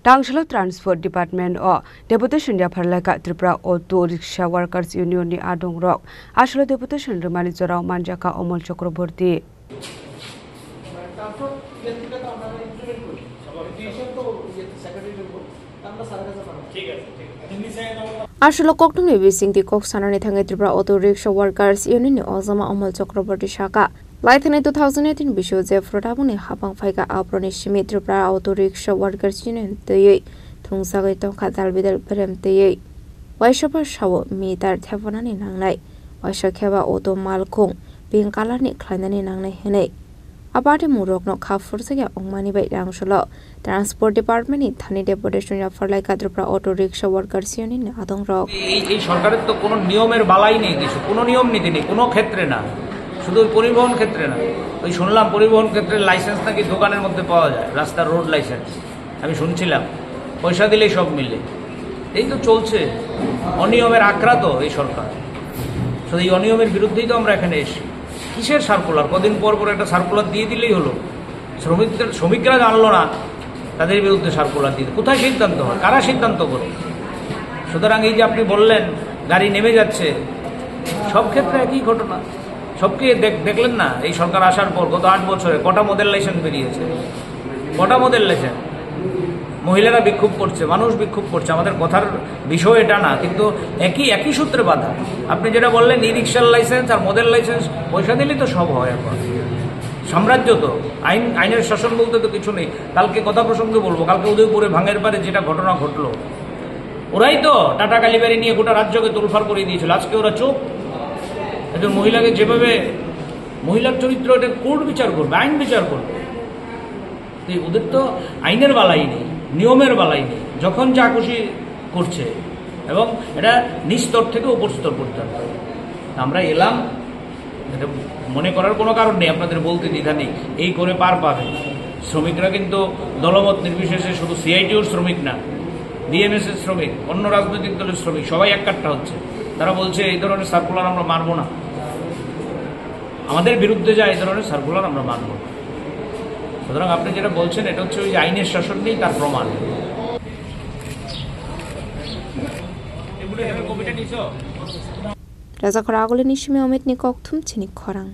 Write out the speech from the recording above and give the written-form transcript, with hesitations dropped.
Tangshalo Transport Department or Deputation Yaparlaka Tripura Auto Rickshaw Workers Union ni Adong Rock. Ashlo Deputation Rumanizora Manjaka Omol Chakraborty. Ashlo Koktum Vising the Koksanani Tanga Tripura Auto Rickshaw Workers Union Ozama Omol Chakraborty Shaka. Laithane 2018 bisho Zefrodabuni Habang Faika Aproni Shimi Tripura Auto Rickshaw Workers Union Teye Tungsagaito Katal Vidal Perem Teye Waishapa Shaw Meter Tavanani Nangnai Waishakeva Auto Malkung being Kalani Klanani Nangnai Hene Abati Murok no Kafursaga Ongmani by Yangshala Transport Department in Thani Deputation for like Tripura Auto Rickshaw Workers Union Adong Rock. এই সরকারের তো কোনো নিয়মের বালাই নেই কিছু কোনো নিয়ম নীতি নেই কোনো ক্ষেত্রে না শুধু পরিবহন ক্ষেত্রে না ওই শুনলাম পরিবহন ক্ষেত্রে লাইসেন্স নাকি দোকানের মধ্যে পাওয়া যায় রাস্তার রোড লাইসেন্স আমি শুনছিলাম পয়সা দিলেই সব মিলে এই তো চলছে অনিয়মের আক্রান্ত এই সরকার শুধু এই অনিয়মের বিরুদ্ধেই তো আমরা এখানে এসেছি কিসের সার্কুলার কদিন পর পর একটা সার্কুলার দিয়ে দিলেই হলো শ্রমিকরা জানলো না তাদের বিরুদ্ধে সার্কুলার দিতে কোথায় সিদ্ধান্ত হয় কারা সিদ্ধান্ত করে সুতরাং এই যে আপনি বললেন গাড়ি নেমে যাচ্ছে সব ক্ষেত্রে একই ঘটনা সবকে দেখলেন না এই সরকার আসার পর গত 8 বছরে কটা মডেল লাইসেন্স বেরিয়েছে কটা মডেল লাইসেন্স মহিলারা বিক্ষোভ করছে মানুষ বিক্ষোভ করছে আমাদের কথার বিষয় এটা না কিন্তু একই সূত্রে বাধা আপনি যেটা বললেন ই রিকশার লাইসেন্স আর মডেল লাইসেন্স পয়সা দিলেই তো সব হয় এখন সাম্রাজ্য তো আইনের শাসন বলতে তো কিছু নেই কালকে কথা প্রসঙ্গে বলবো কালকে উদয়পুরে ভাঙের পারে যেটা ঘটনা ঘটলো ওরাই তো টাটা কালীবাড়ি নিয়ে গোটা রাজ্যকে তোলফাড় করে দিয়েছিল আজকে ওরা চুপ একজন মহিলাকে যেভাবে মহিলার চরিত্র এটা কোর্ট বিচার করবে আইন বিচার করবে ওদের তো আইনের বালাই নেই নিয়মের বালাই নেই যখন যা খুশি করছে এবং এটা নিস্তর থেকে উপর স্তর পর্যন্ত আমরা এলাম এটা মনে করার কোনো কারণ নেই আপনাদের বলতে দ্বিধা নেই এই করে পার পাবে শ্রমিকরা কিন্তু দলমত নির্বিশেষে শুধু সিআইটিউর শ্রমিক না বিএমএস এর শ্রমিক অন্য রাজনৈতিক দলের শ্রমিক সবাই এককাট্টা হচ্ছে তারা বলছে এই ধরনের সার্কুলার আমরা মানব না আমাদের বিরুদ্ধে যায় এই ধরনের সার্কুলার আমরা মানব না সুতরাং আপনি যেটা বলছেন এটা হচ্ছে ওই আইনের শাসন নেই তার প্রমাণ রাজা খরাগলে নিশমে অমিত নিকক থুম চিনি খরাং